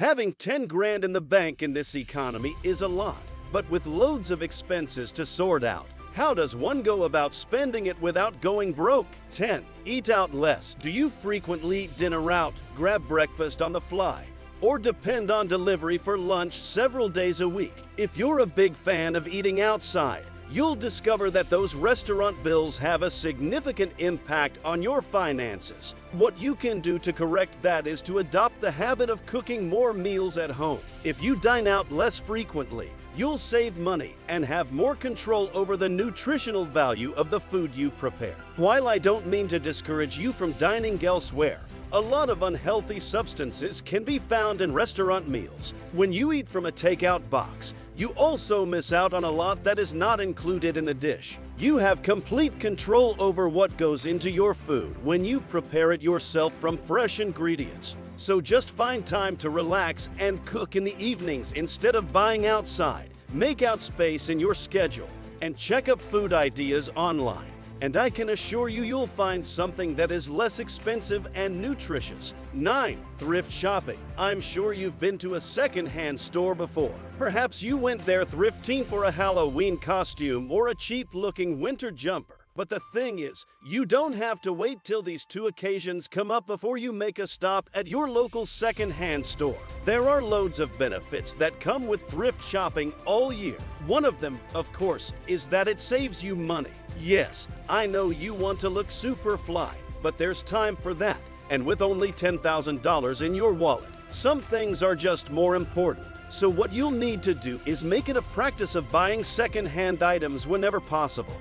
Having 10 grand in the bank in this economy is a lot, but with loads of expenses to sort out, how does one go about spending it without going broke? 10. Eat out less. Do you frequently eat dinner out, grab breakfast on the fly, or depend on delivery for lunch several days a week? If you're a big fan of eating outside, you'll discover that those restaurant bills have a significant impact on your finances. What you can do to correct that is to adopt the habit of cooking more meals at home. If you dine out less frequently, you'll save money and have more control over the nutritional value of the food you prepare. While I don't mean to discourage you from dining elsewhere, a lot of unhealthy substances can be found in restaurant meals. When you eat from a takeout box, you also miss out on a lot that is not included in the dish. You have complete control over what goes into your food when you prepare it yourself from fresh ingredients. So just find time to relax and cook in the evenings instead of buying outside. Make out space in your schedule and check up food ideas online. And I can assure you you'll find something that is less expensive and nutritious. 9. Thrift shopping. I'm sure you've been to a second-hand store before. Perhaps you went there thrifting for a Halloween costume or a cheap-looking winter jumper. But the thing is, you don't have to wait till these two occasions come up before you make a stop at your local second-hand store. There are loads of benefits that come with thrift shopping all year. One of them, of course, is that it saves you money. Yes, I know you want to look super fly, but there's time for that. And with only $10,000 in your wallet, some things are just more important. So what you'll need to do is make it a practice of buying second-hand items whenever possible.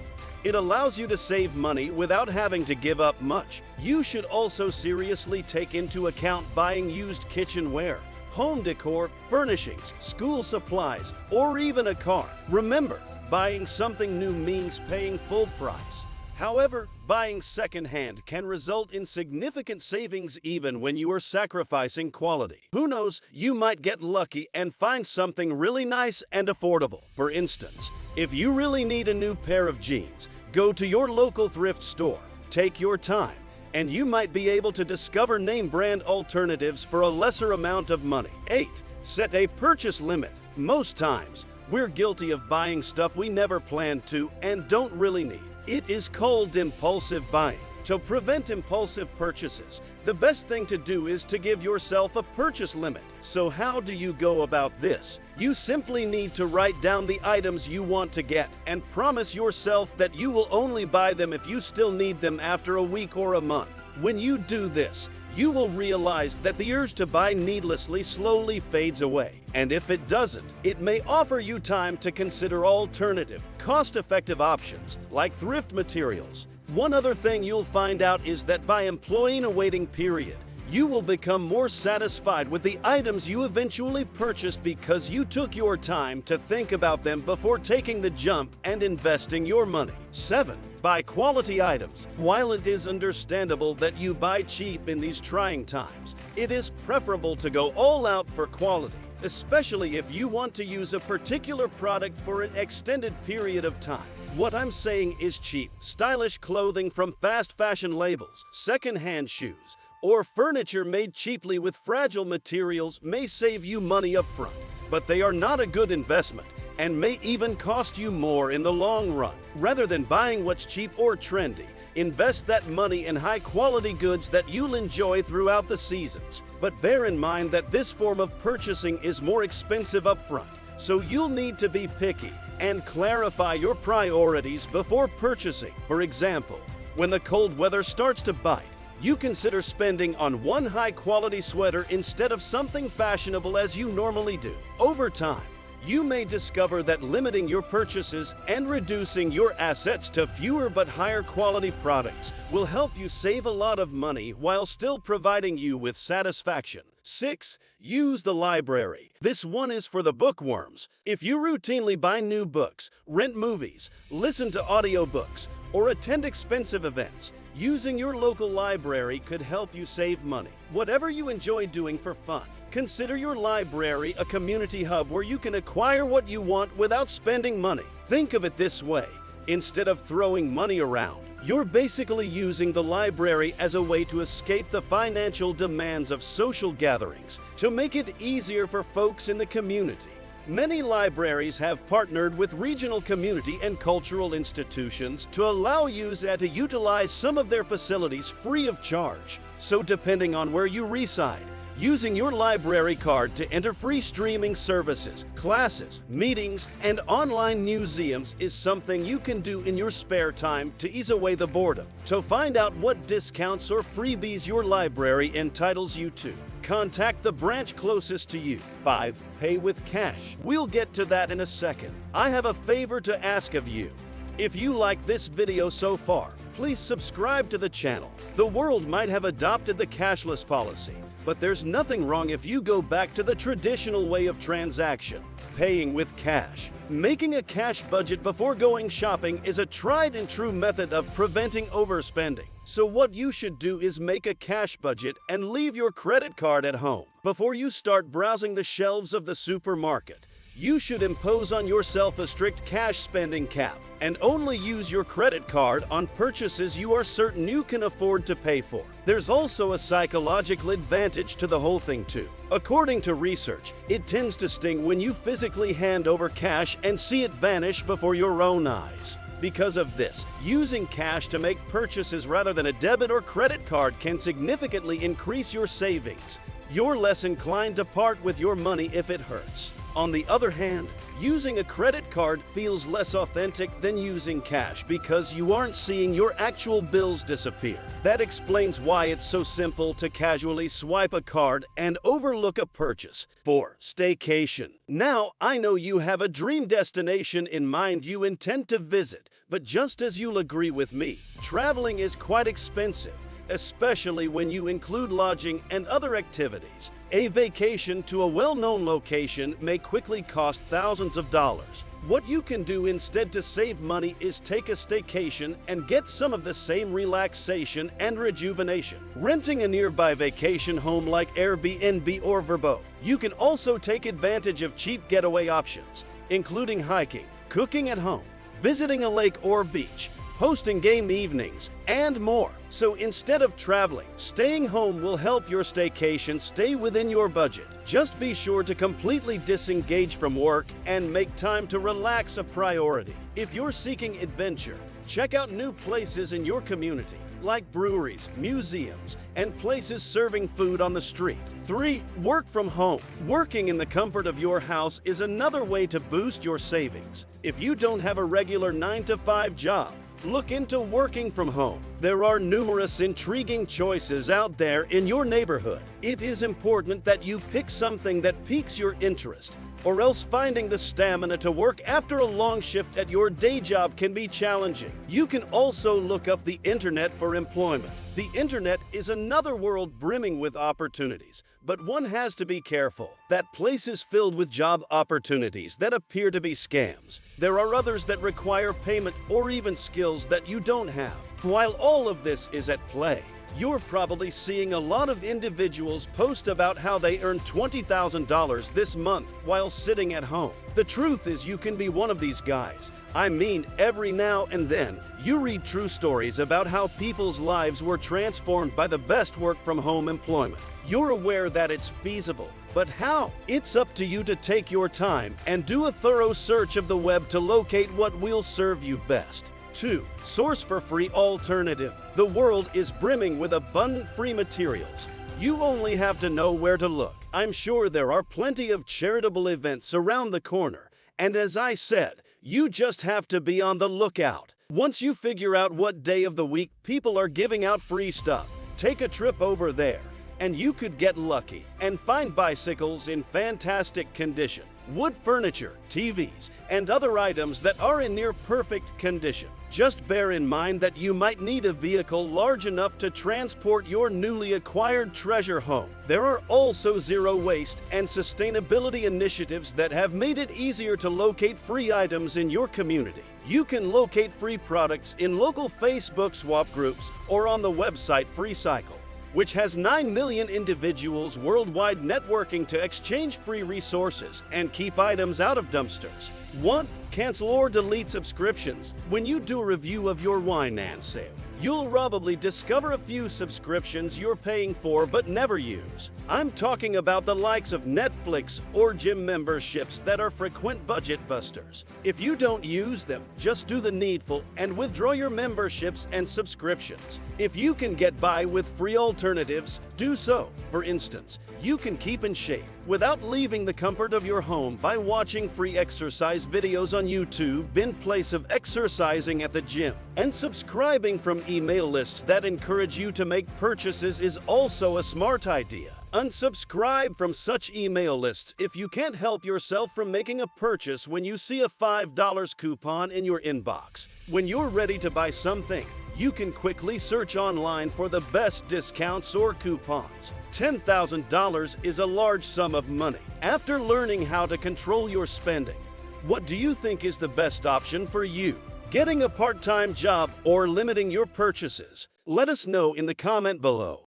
It allows you to save money without having to give up much. You should also seriously take into account buying used kitchenware, home decor, furnishings, school supplies, or even a car. Remember, buying something new means paying full price. However, buying secondhand can result in significant savings even when you are sacrificing quality. Who knows, you might get lucky and find something really nice and affordable. For instance, if you really need a new pair of jeans, go to your local thrift store. Take your time, and you might be able to discover name brand alternatives for a lesser amount of money. 8. Set a purchase limit. Most times, we're guilty of buying stuff we never planned to and don't really need. It is called impulsive buying. To prevent impulsive purchases, the best thing to do is to give yourself a purchase limit. So how do you go about this? You simply need to write down the items you want to get and promise yourself that you will only buy them if you still need them after a week or a month. When you do this, you will realize that the urge to buy needlessly slowly fades away. And if it doesn't, it may offer you time to consider alternative, cost-effective options like thrift materials. One other thing you'll find out is that by employing a waiting period, you will become more satisfied with the items you eventually purchased because you took your time to think about them before taking the jump and investing your money. 7. Buy quality items. While it is understandable that you buy cheap in these trying times, it is preferable to go all out for quality, especially if you want to use a particular product for an extended period of time. What I'm saying is cheap, stylish clothing from fast fashion labels, second-hand shoes, or furniture made cheaply with fragile materials may save you money up front, but they are not a good investment and may even cost you more in the long run. Rather than buying what's cheap or trendy, invest that money in high-quality goods that you'll enjoy throughout the seasons. But bear in mind that this form of purchasing is more expensive up front, so you'll need to be picky and clarify your priorities before purchasing. For example, when the cold weather starts to bite, you consider spending on one high-quality sweater instead of something fashionable as you normally do. Over time, you may discover that limiting your purchases and reducing your assets to fewer but higher quality products will help you save a lot of money while still providing you with satisfaction. 6. Use the library. This one is for the bookworms. If you routinely buy new books, rent movies, listen to audiobooks, or attend expensive events, using your local library could help you save money. Whatever you enjoy doing for fun, consider your library a community hub where you can acquire what you want without spending money. Think of it this way. Instead of throwing money around, You're basically using the library as a way to escape the financial demands of social gatherings, to make it easier for folks in the community. Many libraries have partnered with regional community and cultural institutions to allow you to utilize some of their facilities free of charge. So depending on where you reside, using your library card to enter free streaming services, classes, meetings, and online museums is something you can do in your spare time to ease away the boredom. So find out what discounts or freebies your library entitles you to. Contact the branch closest to you. 5. Pay with cash. We'll get to that in a second. I have a favor to ask of you. If you like this video so far, please subscribe to the channel. The world might have adopted the cashless policy, but there's nothing wrong if you go back to the traditional way of transaction, paying with cash. Making a cash budget before going shopping is a tried and true method of preventing overspending. So what you should do is make a cash budget and leave your credit card at home. Before you start browsing the shelves of the supermarket, you should impose on yourself a strict cash spending cap and only use your credit card on purchases you are certain you can afford to pay for. There's also a psychological advantage to the whole thing too. According to research, it tends to sting when you physically hand over cash and see it vanish before your own eyes. Because of this, using cash to make purchases rather than a debit or credit card can significantly increase your savings. You're less inclined to part with your money if it hurts. On the other hand, using a credit card feels less authentic than using cash because you aren't seeing your actual bills disappear. That explains why it's so simple to casually swipe a card and overlook a purchase. 4. Staycation. Now, I know you have a dream destination in mind you intend to visit, but just as you'll agree with me, traveling is quite expensive, especially when you include lodging and other activities. A vacation to a well-known location may quickly cost thousands of dollars. What you can do instead to save money is take a staycation and get some of the same relaxation and rejuvenation. Renting a nearby vacation home like Airbnb or Vrbo. You can also take advantage of cheap getaway options, including hiking, cooking at home, visiting a lake or beach, hosting game evenings, and more. So instead of traveling, staying home will help your staycation stay within your budget. Just be sure to completely disengage from work and make time to relax a priority. If you're seeking adventure, check out new places in your community, like breweries, museums, and places serving food on the street. 3. Work from home. Working in the comfort of your house is another way to boost your savings. If you don't have a regular 9-to-5 job, look into working from home. There are numerous intriguing choices out there in your neighborhood. It is important that you pick something that piques your interest, or else finding the stamina to work after a long shift at your day job can be challenging. You can also look up the internet for employment. The internet is another world brimming with opportunities, but one has to be careful. That place is filled with job opportunities that appear to be scams. There are others that require payment or even skills that you don't have. While all of this is at play, you're probably seeing a lot of individuals post about how they earned $20,000 this month while sitting at home. The truth is you can be one of these guys. I mean, every now and then, you read true stories about how people's lives were transformed by the best work-from-home employment. You're aware that it's feasible, but how? It's up to you to take your time and do a thorough search of the web to locate what will serve you best. 2. Source for free alternative. The world is brimming with abundant free materials. You only have to know where to look. I'm sure there are plenty of charitable events around the corner, and as I said, you just have to be on the lookout. Once you figure out what day of the week people are giving out free stuff, take a trip over there, and you could get lucky and find bicycles in fantastic condition, wood furniture, TVs, and other items that are in near perfect condition. Just bear in mind that you might need a vehicle large enough to transport your newly acquired treasure home. There are also zero waste and sustainability initiatives that have made it easier to locate free items in your community. You can locate free products in local Facebook swap groups or on the website FreeCycle, which has 9 million individuals worldwide networking to exchange free resources and keep items out of dumpsters. 1. Cancel or delete subscriptions. When you do a review of your finance sale, you'll probably discover a few subscriptions you're paying for but never use. I'm talking about the likes of Netflix or gym memberships that are frequent budget busters. If you don't use them, just do the needful and withdraw your memberships and subscriptions. If you can get by with free alternatives, do so. For instance, you can keep in shape without leaving the comfort of your home by watching free exercise videos on YouTube in place of exercising at the gym. And subscribing from email lists that encourage you to make purchases is also a smart idea. Unsubscribe from such email lists if you can't help yourself from making a purchase when you see a $5 coupon in your inbox. When you're ready to buy something, you can quickly search online for the best discounts or coupons. $10,000 is a large sum of money. After learning how to control your spending, what do you think is the best option for you? Getting a part-time job or limiting your purchases? Let us know in the comment below.